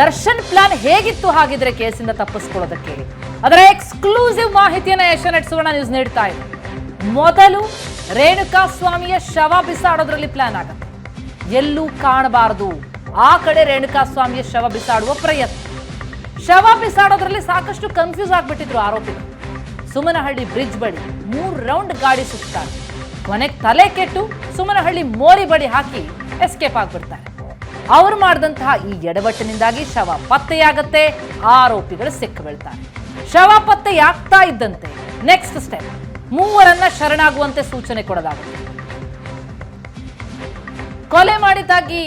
Darshan plan ಹೇಗಿತ್ತು ಹಾಗಿದ್ರೆ ಕೇಸಿಂದ ತಪ್ಪಿಸ್ಕೊಳ್ಳೋದಕ್ಕೆ? ಅದರ ಎಕ್ಸ್ಕ್ಲೂಸಿವ್ ಮಾಹಿತಿಯನ್ನ ಏಷ್ಯಾನೆಟ್ ಸುವರ್ಣ ನ್ಯೂಸ್ ನೀಡ್ತಾ ಇದೆ. ಮೊದಲು ರೇಣುಕಾ ಸ್ವಾಮಿಯ ಶವ ಬಿಸಾಡೋದ್ರಲ್ಲಿ ಪ್ಲಾನ್ ಆಗುತ್ತೆ. ಎಲ್ಲೂ ಕಾಣಬಾರದು ಆ ಕಡೆ ರೇಣುಕಾ ಸ್ವಾಮಿಯ ಶವ ಬಿಸಾಡುವ ಪ್ರಯತ್ನ. ಶವ ಬಿಸಾಡೋದ್ರಲ್ಲಿ ಸಾಕಷ್ಟು ಕನ್ಫ್ಯೂಸ್ ಆಗ್ಬಿಟ್ಟಿದ್ರು ಆರೋಪಿಗಳು. ಸುಮನಹಳ್ಳಿ ಬ್ರಿಡ್ಜ್ ಬಳಿ 3 ರೌಂಡ್ ಗಾಡಿ ಸುತ್ತಾರೆ. ಕೊನೆಗೆ ತಲೆ ಕೆಟ್ಟು ಸುಮನಹಳ್ಳಿ ಮೋರಿ ಬಡಿ ಹಾಕಿ ಎಸ್ಕೇಪ್ ಆಗ್ಬಿಡ್ತಾರೆ. ಅವರು ಮಾಡಿದಂತಹ ಈ ಎಡವಟ್ಟಿನಿಂದಾಗಿ ಶವ ಪತ್ತೆಯಾಗತ್ತೆ, ಆರೋಪಿಗಳು ಸಿಕ್ಕು ಬೀಳ್ತಾರೆ. ಶವ ಪತ್ತೆಯಾಗ್ತಾ ಇದ್ದಂತೆ ನೆಕ್ಸ್ಟ್ ಸ್ಟೆಪ್, ಮೂವರನ್ನ ಶರಣಾಗುವಂತೆ ಸೂಚನೆ ಕೊಡಲಾಗುತ್ತೆ. ಕೊಲೆ ಮಾಡಿದ್ದಾಗಿ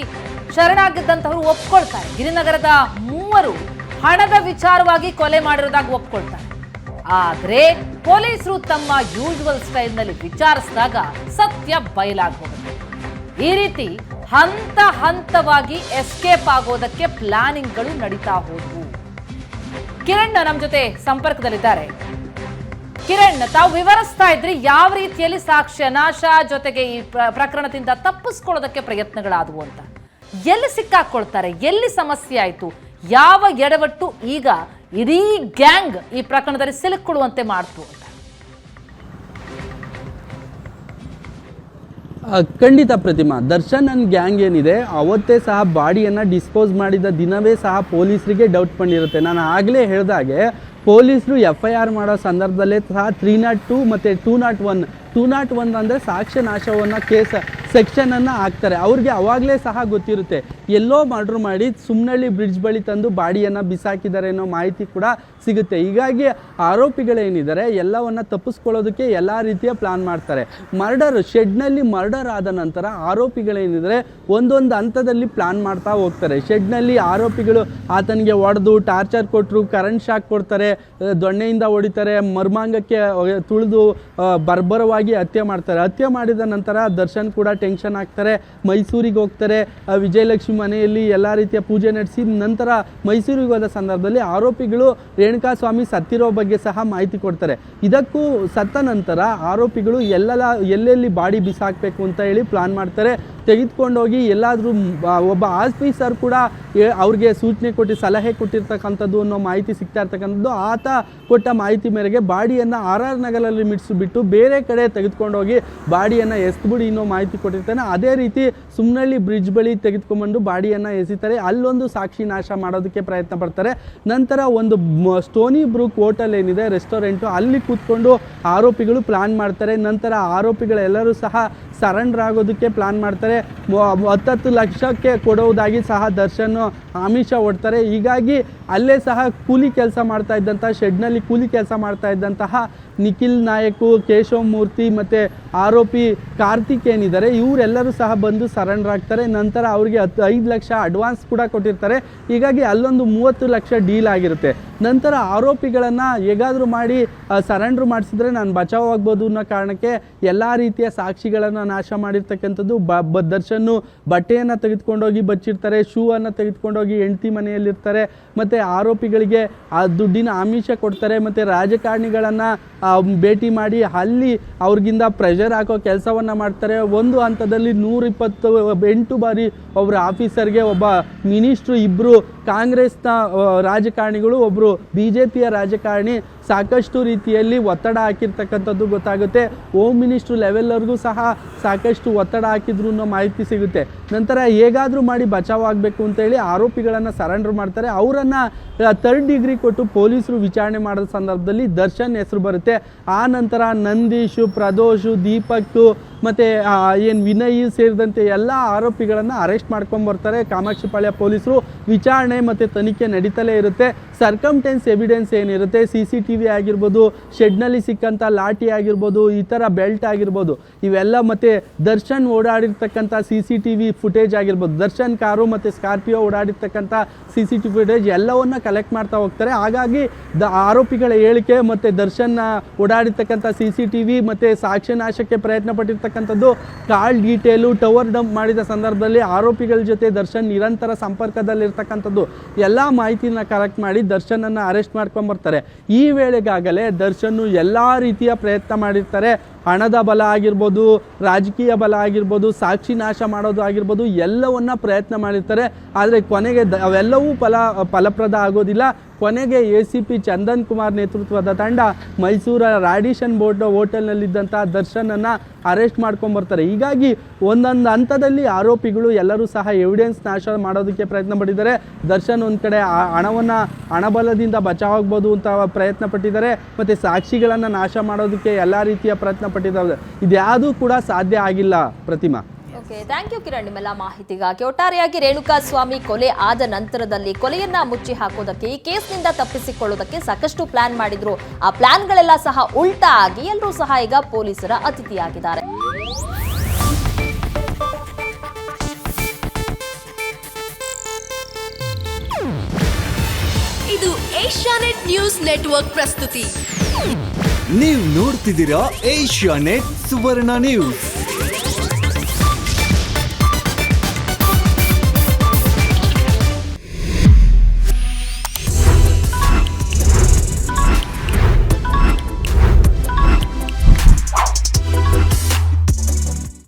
ಶರಣಾಗಿದ್ದಂತವರು ಒಪ್ಕೊಳ್ತಾರೆ. ಗಿರಿನಗರದ ಮೂವರು ಹಣದ ವಿಚಾರವಾಗಿ ಕೊಲೆ ಮಾಡಿರೋದಾಗಿ ಒಪ್ಕೊಳ್ತಾರೆ. ಆದ್ರೆ ಪೊಲೀಸರು ತಮ್ಮ ಯೂಶುವಲ್ ಸ್ಟೈಲ್ ನಲ್ಲಿ ವಿಚಾರಿಸಿದಾಗ ಸತ್ಯ ಬಯಲಾಗಿ ಹೋಗುತ್ತೆ. ಈ ರೀತಿ ಹಂತ ಹಂತವಾಗಿ ಎಸ್ಕೇಪ್ ಆಗೋದಕ್ಕೆ ಪ್ಲಾನಿಂಗ್ಗಳು ನಡೀತಾ ಹೋದವು. ಕಿರಣ್ ನಮ್ಮ ಜೊತೆ ಸಂಪರ್ಕದಲ್ಲಿದ್ದಾರೆ. ಕಿರಣ್, ತಾವು ವಿವರಿಸ್ತಾ ಇದ್ರಿ ಯಾವ ರೀತಿಯಲ್ಲಿ ಸಾಕ್ಷ್ಯ ನಾಶ ಜೊತೆಗೆ ಈ ಪ್ರಕರಣದಿಂದ ತಪ್ಪಿಸ್ಕೊಳ್ಳೋದಕ್ಕೆ ಪ್ರಯತ್ನಗಳಾದವು ಅಂತ. ಎಲ್ಲಿ ಸಿಕ್ಕಾಕೊಳ್ತಾರೆ, ಎಲ್ಲಿ ಸಮಸ್ಯೆ ಆಯ್ತು, ಯಾವ ಎಡವಟ್ಟು ಈಗ ಇಡೀ ಗ್ಯಾಂಗ್ ಈ ಪ್ರಕರಣದಲ್ಲಿ ಸಿಲುಕೊಳ್ಳುವಂತೆ ಮಾಡ್ತು ಅಂತ? ಖಂಡಿತ ಪ್ರತಿಮಾ, ದರ್ಶನ್ ಅಂಡ್ ಗ್ಯಾಂಗ್ ಏನಿದೆ ಅವತ್ತೇ ಸಹ ಬಾಡಿಯನ್ನು ಡಿಸ್ಪೋಸ್ ಮಾಡಿದ ದಿನವೇ ಸಹ ಪೊಲೀಸರಿಗೆ ಡೌಟ್ ಬಂದಿರುತ್ತೆ. ನಾನು ಆಗಲೇ ಹೇಳಿದಾಗೆ ಪೊಲೀಸರು FIR ಮಾಡೋ ಸಂದರ್ಭದಲ್ಲೇ ಸಹ 302 ಮತ್ತು 201 ಅಂದರೆ ಸಾಕ್ಷ್ಯ ನಾಶವನ್ನು ಕೇಸ್ ಸೆಕ್ಷನನ್ನು ಹಾಕ್ತಾರೆ. ಅವ್ರಿಗೆ ಅವಾಗಲೇ ಸಹ ಗೊತ್ತಿರುತ್ತೆ ಎಲ್ಲೋ ಮರ್ಡರ್ ಮಾಡಿ ಸುಮ್ನಹಳ್ಳಿ ಬ್ರಿಡ್ಜ್ ಬಳಿ ತಂದು ಬಾಡಿಯನ್ನು ಬಿಸಾಕಿದ್ದಾರೆ ಅನ್ನೋ ಮಾಹಿತಿ ಕೂಡ ಸಿಗುತ್ತೆ. ಹೀಗಾಗಿ ಆರೋಪಿಗಳೇನಿದ್ದಾರೆ ಎಲ್ಲವನ್ನು ತಪ್ಪಿಸ್ಕೊಳ್ಳೋದಕ್ಕೆ ಎಲ್ಲ ರೀತಿಯ ಪ್ಲಾನ್ ಮಾಡ್ತಾರೆ. ಶೆಡ್ನಲ್ಲಿ ಮರ್ಡರ್ ಆದ ನಂತರ ಆರೋಪಿಗಳೇನಿದ್ದಾರೆ ಒಂದೊಂದು ಹಂತದಲ್ಲಿ ಪ್ಲಾನ್ ಮಾಡ್ತಾ ಹೋಗ್ತಾರೆ. ಶೆಡ್ನಲ್ಲಿ ಆರೋಪಿಗಳು ಆತನಿಗೆ ಹೊಡೆದು ಟಾರ್ಚರ್ ಕೊಟ್ಟರು, ಕರೆಂಟ್ ಶಾಕ್ ಕೊಡ್ತಾರೆ, ದೊಣ್ಣೆಯಿಂದ ಹೊಡಿತಾರೆ, ಮರ್ಮಾಂಗಕ್ಕೆ ತುಳಿದು ಬರ್ಬರವಾಗಿ ಹತ್ಯೆ ಮಾಡ್ತಾರೆ. ಹತ್ಯೆ ಮಾಡಿದ ನಂತರ ದರ್ಶನ್ ಕೂಡ ಟೆನ್ಷನ್ ಆಗ್ತಾರೆ, ಮೈಸೂರಿಗೆ ಹೋಗ್ತಾರೆ. ವಿಜಯಲಕ್ಷ್ಮಿ ಮನೆಯಲ್ಲಿ ಎಲ್ಲ ರೀತಿಯ ಪೂಜೆ ನಡೆಸಿ ನಂತರ ಮೈಸೂರಿಗೆ ಹೋದ ಸಂದರ್ಭದಲ್ಲಿ ಆರೋಪಿಗಳು ರೇಣುಕಾ ಸ್ವಾಮಿ ಸತ್ತಿರೋ ಬಗ್ಗೆ ಸಹ ಮಾಹಿತಿ ಕೊಡ್ತಾರೆ. ಇದಕ್ಕೂ ಸತ್ತ ನಂತರ ಆರೋಪಿಗಳು ಎಲ್ಲೆಲ್ಲಿ ಬಾಡಿ ಬಿಸಾಕಬೇಕು ಅಂತ ಹೇಳಿ ಪ್ಲಾನ್ ಮಾಡ್ತಾರೆ. ತೆಗೆದುಕೊಂಡೋಗಿ ಎಲ್ಲಾದರೂ ಒಬ್ಬ ಆಫೀಸರ್ ಕೂಡ ಅವ್ರಿಗೆ ಸೂಚನೆ ಕೊಟ್ಟು ಸಲಹೆ ಕೊಟ್ಟಿರ್ತಕ್ಕಂಥದ್ದು ಅನ್ನೋ ಮಾಹಿತಿ ಸಿಗ್ತಾ ಇರ್ತಕ್ಕಂಥದ್ದು. ಆತ ಕೊಟ್ಟ ಮಾಹಿತಿ ಮೇರೆಗೆ ಬಾಡಿಯನ್ನು RR ನಗರಲ್ಲಿ ಮಿಡಿಸಿಬಿಟ್ಟು ಬೇರೆ ಕಡೆ ತೆಗೆದುಕೊಂಡೋಗಿ ಬಾಡಿಯನ್ನು ಎಸ್ಬಿಡಿ ಅನ್ನೋ ಮಾಹಿತಿ ಕೊಟ್ಟಿರ್ತಾನೆ. ಅದೇ ರೀತಿ ಸುಮ್ನಹಳ್ಳಿ ಬ್ರಿಡ್ಜ್ ಬಳಿ ತೆಗೆದುಕೊಂಡ್ಬಂದು ಬಾಡಿಯನ್ನು ಎಸಿತಾರೆ. ಅಲ್ಲೊಂದು ಸಾಕ್ಷಿ ನಾಶ ಮಾಡೋದಕ್ಕೆ ಪ್ರಯತ್ನ ಪಡ್ತಾರೆ. ನಂತರ ಒಂದು ಸ್ಟೋನಿ ಬ್ರೂಕ್ ಹೋಟೆಲ್ ಏನಿದೆ ರೆಸ್ಟೋರೆಂಟು, ಅಲ್ಲಿ ಕೂತ್ಕೊಂಡು ಆರೋಪಿಗಳು ಪ್ಲಾನ್ ಮಾಡ್ತಾರೆ. ನಂತರ ಆರೋಪಿಗಳೆಲ್ಲರೂ ಸಹ ಸರೆಂಡರ್ ಆಗೋದಕ್ಕೆ ಪ್ಲಾನ್ ಮಾಡ್ತಾರೆ. 10 ಲಕ್ಷಕ್ಕೆ ಕೊಡುವುದಾಗಿ ಸಹ ದರ್ಶನ್ ಆಮಿಷ ಒಡ್ತಾರೆ. ಹೀಗಾಗಿ ಅಲ್ಲೇ ಸಹ ಕೂಲಿ ಕೆಲಸ ಮಾಡ್ತಾ ಇದ್ದಂತಹ ಶೆಡ್ನಲ್ಲಿ ಕೂಲಿ ಕೆಲಸ ಮಾಡ್ತಾ ಇದ್ದಂತಹ ನಿಖಿಲ್ ನಾಯಕ್, ಕೇಶವ್ ಮೂರ್ತಿ ಮತ್ತು ಆರೋಪಿ ಕಾರ್ತಿಕ್ ಏನಿದ್ದಾರೆ ಇವರೆಲ್ಲರೂ ಸಹ ಬಂದು ಸರೆಂಡರ್ ಆಗ್ತಾರೆ. ನಂತರ ಅವರಿಗೆ 5 ಲಕ್ಷ ಅಡ್ವಾನ್ಸ್ ಕೂಡ ಕೊಟ್ಟಿರ್ತಾರೆ. ಹೀಗಾಗಿ ಅಲ್ಲೊಂದು 30 ಲಕ್ಷ ಡೀಲ್ ಆಗಿರುತ್ತೆ. ನಂತರ ಆರೋಪಿಗಳನ್ನು ಹೇಗಾದರೂ ಮಾಡಿ ಸರೆಂಡರ್ ಮಾಡಿಸಿದ್ರೆ ನಾನು ಬಚಾವ್ ಆಗ್ಬೋದು ಅನ್ನೋ ಕಾರಣಕ್ಕೆ ಎಲ್ಲ ರೀತಿಯ ಸಾಕ್ಷಿಗಳನ್ನು ನಾಶ ಮಾಡಿರ್ತಕ್ಕಂಥದ್ದು. ದರ್ಶನ್ನು ಬಟ್ಟೆಯನ್ನು ತೆಗೆದುಕೊಂಡೋಗಿ ಬಚ್ಚಿರ್ತಾರೆ, ಶೂ ಅನ್ನು ತೆಗೆದುಕೊಂಡೋಗಿ ಹೆಂಡತಿ ಮನೆಯಲ್ಲಿರ್ತಾರೆ. ಮತ್ತು ಆರೋಪಿಗಳಿಗೆ ಆ ದುಡ್ಡಿನ ಆಮಿಷ ಕೊಡ್ತಾರೆ. ಮತ್ತು ರಾಜಕಾರಣಿಗಳನ್ನು ಭೇಟಿ ಮಾಡಿ ಅಲ್ಲಿ ಅವ್ರಿಗಿಂದ ಪ್ರೆಷರ್ ಹಾಕೋ ಕೆಲಸವನ್ನು ಮಾಡ್ತಾರೆ. ಒಂದು ಹಂತದಲ್ಲಿ 128 ಬಾರಿ ಒಬ್ಬರು ಆಫೀಸರ್ಗೆ, ಒಬ್ಬ ಮಿನಿಸ್ಟ್ರು, ಇಬ್ಬರು ಕಾಂಗ್ರೆಸ್ನ ರಾಜಕಾರಣಿಗಳು, ಒಬ್ಬರು BJPಯ ರಾಜಕಾರಣಿ ಸಾಕಷ್ಟು ರೀತಿಯಲ್ಲಿ ಒತ್ತಡ ಹಾಕಿರ್ತಕ್ಕಂಥದ್ದು ಗೊತ್ತಾಗುತ್ತೆ. ಹೋಮ್ ಮಿನಿಸ್ಟ್ರು ಲೆವೆಲ್ವರೆಗೂ ಸಹ ಸಾಕಷ್ಟು ಒತ್ತಡ ಹಾಕಿದ್ರು ಅನ್ನೋ ಮಾಹಿತಿ ಸಿಗುತ್ತೆ. ನಂತರ ಹೇಗಾದರೂ ಮಾಡಿ ಬಚಾವ್ ಆಗಬೇಕು ಅಂತೇಳಿ ಆರೋಪಿಗಳನ್ನು ಸರೆಂಡರ್ ಮಾಡ್ತಾರೆ. ಅವರನ್ನು 3rd ಡಿಗ್ರಿ ಕೊಟ್ಟು ಪೊಲೀಸರು ವಿಚಾರಣೆ ಮಾಡೋ ಸಂದರ್ಭದಲ್ಲಿ ದರ್ಶನ್ ಹೆಸರು ಬರುತ್ತೆ. ಆ ನಂತರ ನಂದೀಶು, ಪ್ರದೋಷು, ದೀಪಕ್ ಮತ್ತು ವಿನಯ್ ಸೇರಿದಂತೆ ಎಲ್ಲ ಆರೋಪಿಗಳನ್ನು ಅರೆಸ್ಟ್ ಮಾಡ್ಕೊಂಬರ್ತಾರೆ ಕಾಮಾಕ್ಷಿಪಾಳ್ಯ ಪೊಲೀಸರು. ವಿಚಾರಣೆ ಮತ್ತು ತನಿಖೆ ನಡೀತಲೇ ಇರುತ್ತೆ. ಸರ್ಕಮ್ಟೆನ್ಸ್ ಎವಿಡೆನ್ಸ್ ಏನಿರುತ್ತೆ, CCTV ಆಗಿರ್ಬೋದು, ಶೆಡ್ನಲ್ಲಿ ಸಿಕ್ಕಂಥ ಲಾಠಿ ಆಗಿರ್ಬೋದು, ಈ ಥರ ಬೆಲ್ಟ್ ಆಗಿರ್ಬೋದು, ಇವೆಲ್ಲ ಮತ್ತು ದರ್ಶನ್ ಓಡಾಡಿರ್ತಕ್ಕಂಥ CCTV ಫುಟೇಜ್ ಆಗಿರ್ಬೋದು, ದರ್ಶನ್ ಕಾರು ಮತ್ತು ಸ್ಕಾರ್ಪಿಯೋ ಓಡಾಡಿರ್ತಕ್ಕಂಥ CCTV ಫುಟೇಜ್ ಎಲ್ಲವನ್ನು ಕಲೆಕ್ಟ್ ಮಾಡ್ತಾ ಹೋಗ್ತಾರೆ. ಹಾಗಾಗಿ ಆರೋಪಿಗಳ ಹೇಳಿಕೆ ಮತ್ತು ದರ್ಶನ್ ಓಡಾಡಿರ್ತಕ್ಕಂಥ CCTV ಮತ್ತು ಸಾಕ್ಷ್ಯ ನಾಶಕ್ಕೆ ಪ್ರಯತ್ನ ಪಟ್ಟಿರ್ತಕ್ಕಂಥದ್ದು, ಕಾಲ್ ಡೀಟೇಲು, ಟವರ್ ಡಂಪ್ ಮಾಡಿದ ಸಂದರ್ಭದಲ್ಲಿ ಆರೋಪಿಗಳ ಜೊತೆ ದರ್ಶನ್ ನಿರಂತರ ಸಂಪರ್ಕದಲ್ಲಿರ್ತಕ್ಕಂಥದ್ದು ಎಲ್ಲ ಮಾಹಿತಿನ ಕಲೆಕ್ಟ್ ಮಾಡಿ ದರ್ಶನನ್ನು ಅರೆಸ್ಟ್ ಮಾಡ್ಕೊಂಬರ್ತಾರೆ. ಈ ವೇಳೆಗಾಗಲೇ ದರ್ಶನ್ ಎಲ್ಲ ರೀತಿಯ ಪ್ರಯತ್ನ ಮಾಡಿರ್ತಾರೆ. ಹಣದ ಬಲ ಆಗಿರ್ಬೋದು, ರಾಜಕೀಯ ಬಲ ಆಗಿರ್ಬೋದು, ಸಾಕ್ಷಿ ನಾಶ ಮಾಡೋದು ಆಗಿರ್ಬೋದು, ಎಲ್ಲವನ್ನ ಪ್ರಯತ್ನ ಮಾಡಿರ್ತಾರೆ. ಆದರೆ ಕೊನೆಗೆ ಅವೆಲ್ಲವೂ ಫಲಪ್ರದ ಆಗೋದಿಲ್ಲ. ಕೊನೆಗೆ ACP ಚಂದನ್ ಕುಮಾರ್ ನೇತೃತ್ವದ ತಂಡ ಮೈಸೂರ ರಾಡಿಷನ್ ಹೋಟೆಲ್ನಲ್ಲಿದ್ದಂಥ ದರ್ಶನನ್ನು ಅರೆಸ್ಟ್ ಮಾಡ್ಕೊಂಬರ್ತಾರೆ. ಹೀಗಾಗಿ ಒಂದೊಂದು ಹಂತದಲ್ಲಿ ಆರೋಪಿಗಳು ಎಲ್ಲರೂ ಸಹ ಎವಿಡೆನ್ಸ್ ನಾಶ ಮಾಡೋದಕ್ಕೆ ಪ್ರಯತ್ನ ಪಟ್ಟಿದ್ದಾರೆ. ದರ್ಶನ್ ಒಂದು ಕಡೆ ಹಣಬಲದಿಂದ ಬಚಾವಾಗ್ಬೋದು ಅಂತ ಪ್ರಯತ್ನ ಪಟ್ಟಿದ್ದಾರೆ, ಮತ್ತು ಸಾಕ್ಷಿಗಳನ್ನು ನಾಶ ಮಾಡೋದಕ್ಕೆ ಎಲ್ಲ ರೀತಿಯ ಪ್ರಯತ್ನ ಪಟ್ಟಿದ್ದಾರೆ. ಇದ್ಯಾವುದೂ ಕೂಡ ಸಾಧ್ಯ ಆಗಿಲ್ಲ ಪ್ರತಿಮಾ. ಓಕೆ, ಥ್ಯಾಂಕ್ ಯು ಕಿರಣ್ ನಿಮ್ಮೆಲ್ಲ ಮಾಹಿತಿಗಾಗಿ. ಒಟ್ಟಾರೆಯಾಗಿ ರೇಣುಕಾಸ್ವಾಮಿ ಕೊಲೆ ಆದ ನಂತರದಲ್ಲಿ ಕೊಲೆಯನ್ನ ಮುಚ್ಚಿ ಹಾಕೋದಕ್ಕೆ, ಈ ಕೇಸ್ನಿಂದ ತಪ್ಪಿಸಿಕೊಳ್ಳೋದಕ್ಕೆ ಸಾಕಷ್ಟು ಪ್ಲಾನ್ ಮಾಡಿದ್ರು. ಆ ಪ್ಲಾನ್ಗಳೆಲ್ಲ ಸಹ ಉಲ್ಟಾ ಆಗಿ ಎಲ್ಲರೂ ಸಹ ಈಗ ಪೊಲೀಸರ ಅತಿಥಿಯಾಗಿದ್ದಾರೆ. ಇದು ಏಷ್ಯಾನೆಟ್ ನ್ಯೂಸ್ ನೆಟ್ವರ್ಕ್ ಪ್ರಸ್ತುತಿ. ನೀವು ನೋಡ್ತಿದ್ದೀರಾ ಏಷ್ಯಾನೆಟ್ ಸುವರ್ಣ ನ್ಯೂಸ್.